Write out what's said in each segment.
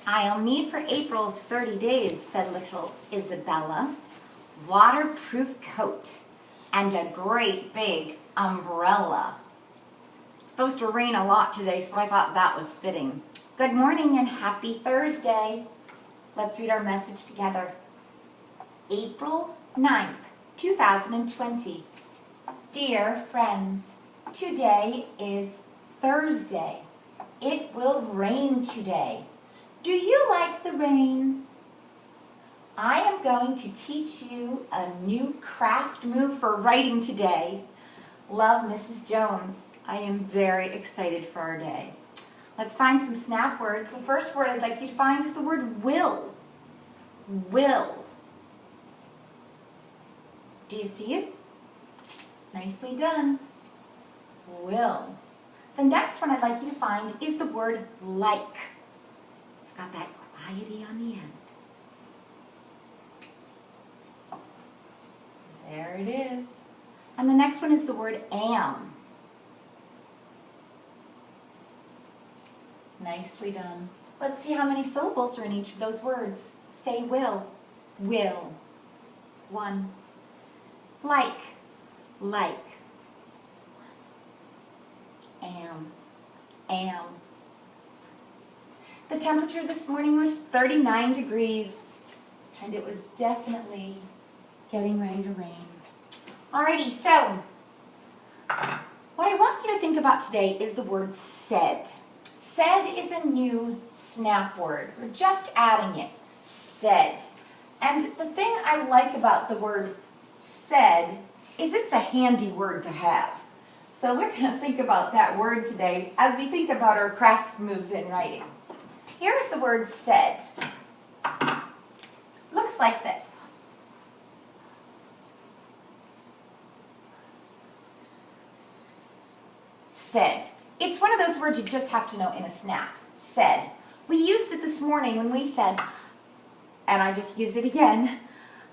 I'll need for April's 30 days, said little Isabella, waterproof coat and a great big umbrella. It's supposed to rain a lot today, so I thought that was fitting. Good morning and happy Thursday. Let's read our message together. April 9th, 2020. Dear friends, today is Thursday. It will rain today. Do you like the rain? I am going to teach you a new craft move for writing today. Love, Mrs. Jones. I am very excited for our day. Let's find some snap words. The first word I'd like you to find is the word will. Will. Do you see it? Nicely done. Will. The next one I'd like you to find is the word like. It's got that quiety on the end. There it is. And the next one is the word am. Nicely done. Let's see how many syllables are in each of those words. Say will. Will. 1. Like. Like. Am. The temperature this morning was 39 degrees, and it was definitely getting ready to rain. Alrighty, so what I want you to think about today is the word said. Said is a new snap word. We're just adding it. Said. And the thing I like about the word said is it's a handy word to have. So we're going to think about that word today as we think about our craft moves in writing. Here's the word said. Looks like this. Said. It's one of those words you just have to know in a snap. Said. We used it this morning when we said, and I just used it again,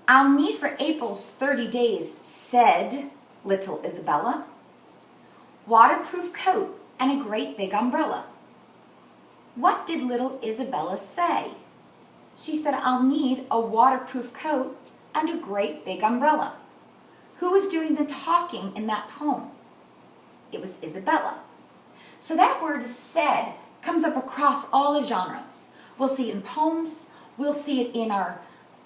I'll need for April's 30 days, said little Isabella, waterproof coat and a great big umbrella. What did little Isabella say? She said, I'll need a waterproof coat and a great big umbrella. Who was doing the talking in that poem? It was Isabella. So that word said comes up across all the genres. We'll see it in poems, we'll see it in our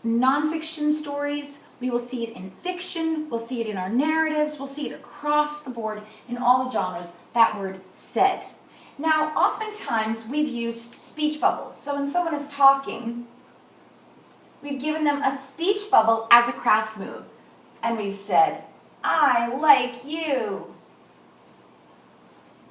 nonfiction stories, we will see it in fiction, we'll see it in our narratives, we'll see it across the board in all the genres, that word said. Now, oftentimes we've used speech bubbles. So when someone is talking, we've given them a speech bubble as a craft move. And we've said, I like you.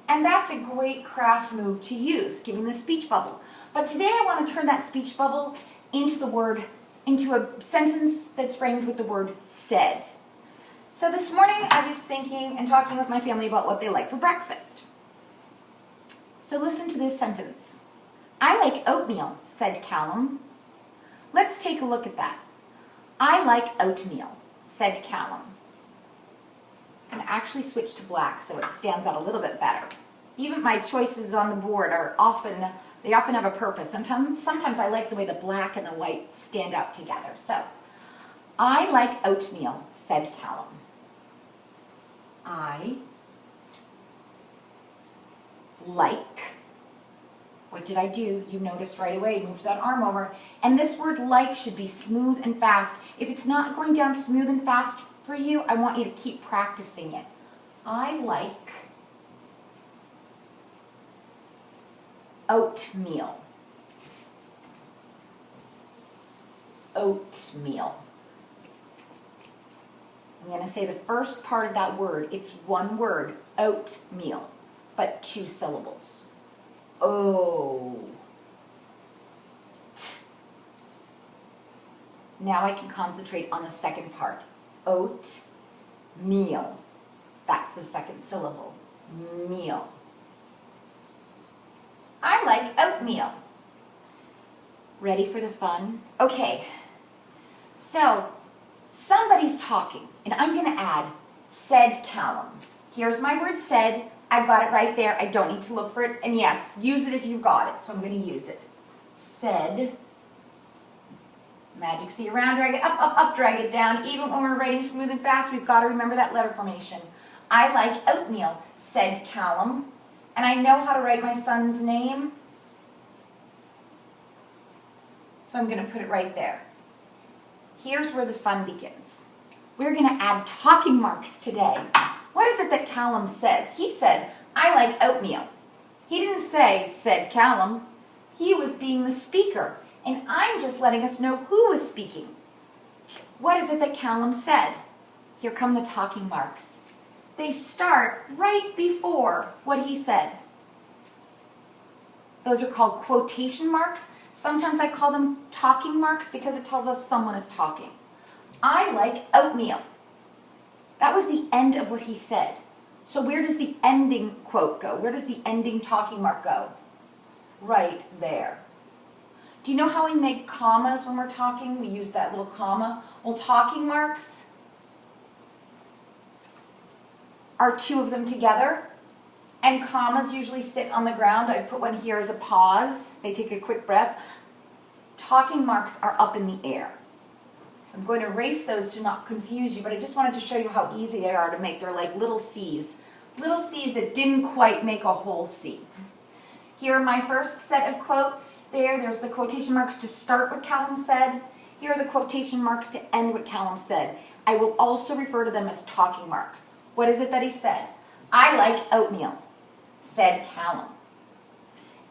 And that's a great craft move to use, giving the speech bubble. But today I want to turn that speech bubble into a sentence that's framed with the word said. So this morning I was thinking and talking with my family about what they like for breakfast. So listen to this sentence. I like oatmeal, said Callum. Let's take a look at that. I like oatmeal, said Callum. And actually switch to black so it stands out a little bit better. Even my choices on the board often have a purpose. Sometimes I like the way the black and the white stand out together. So, I like oatmeal, said Callum. I like. What did I do? You noticed right away, moved that arm over. And this word like should be smooth and fast. If it's not going down smooth and fast for you, I want you to keep practicing it. I like oatmeal. Oatmeal. I'm going to say the first part of that word. It's one word, oatmeal, but 2 syllables. Oh. Now I can concentrate on the second part. Oatmeal. That's the second syllable. Meal. I like oatmeal. Ready for the fun? Okay. So, somebody's talking, and I'm going to add said Callum. Here's my word said. I've got it right there. I don't need to look for it. And yes, use it if you've got it. So I'm going to use it. said, magic C around, drag it up, up, up, drag it down. Even when we're writing smooth and fast, we've got to remember that letter formation. I like oatmeal, said Callum. And I know how to write my son's name, so I'm going to put it right there. Here's where the fun begins. We're going to add talking marks today. What is it that Callum said? He said, I like oatmeal. He didn't say, said Callum. He was being the speaker, and I'm just letting us know who was speaking. What is it that Callum said? Here come the talking marks. They start right before what he said. Those are called quotation marks. Sometimes I call them talking marks because it tells us someone is talking. I like oatmeal. That was the end of what he said. So where does the ending quote go? Where does the ending talking mark go? Right there. Do you know how we make commas when we're talking? We use that little comma. Well, talking marks are two of them together, and commas usually sit on the ground. I put one here as a pause. They take a quick breath. Talking marks are up in the air. So I'm going to erase those to not confuse you, but I just wanted to show you how easy they are to make. They're like little C's. Little C's that didn't quite make a whole C. Here are my first set of quotes. There's the quotation marks to start what Callum said. Here are the quotation marks to end what Callum said. I will also refer to them as talking marks. What is it that he said? I like oatmeal, said Callum.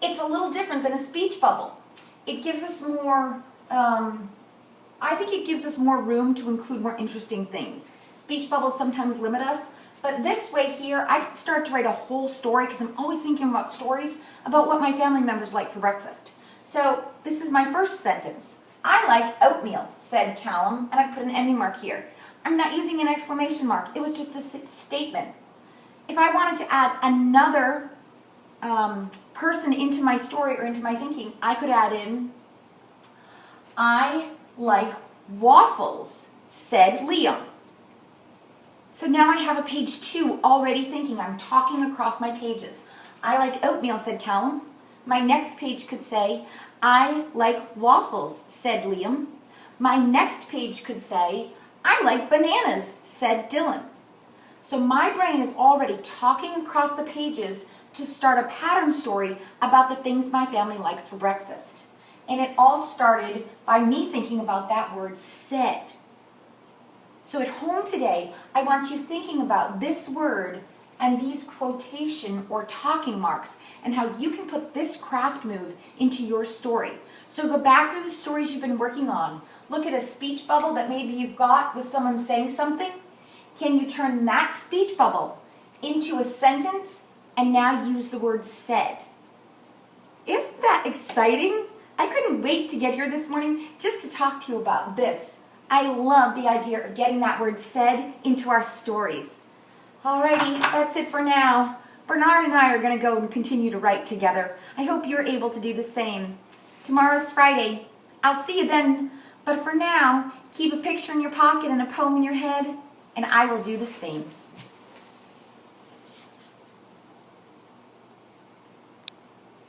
It's a little different than a speech bubble. It gives us more, I think it gives us more room to include more interesting things. Speech bubbles sometimes limit us, but this way here, I can start to write a whole story because I'm always thinking about stories about what my family members like for breakfast. So this is my first sentence. I like oatmeal, said Callum, and I put an ending mark here. I'm not using an exclamation mark. It was just a statement. If I wanted to add another person into my story or into my thinking, I could add in, I like waffles, said Liam. So now I have a page 2 already thinking. I'm talking across my pages. I like oatmeal, said Callum. My next page could say, I like waffles, said Liam. My next page could say, I like bananas, said Dylan. So my brain is already talking across the pages to start a pattern story about the things my family likes for breakfast. And it all started by me thinking about that word said. So at home today, I want you thinking about this word and these quotation or talking marks and how you can put this craft move into your story. So go back through the stories you've been working on. Look at a speech bubble that maybe you've got with someone saying something. Can you turn that speech bubble into a sentence and now use the word said? Isn't that exciting? I couldn't wait to get here this morning just to talk to you about this. I love the idea of getting that word said into our stories. Alrighty, that's it for now. Bernard and I are going to go and continue to write together. I hope you're able to do the same. Tomorrow's Friday. I'll see you then. But for now, keep a picture in your pocket and a poem in your head, and I will do the same.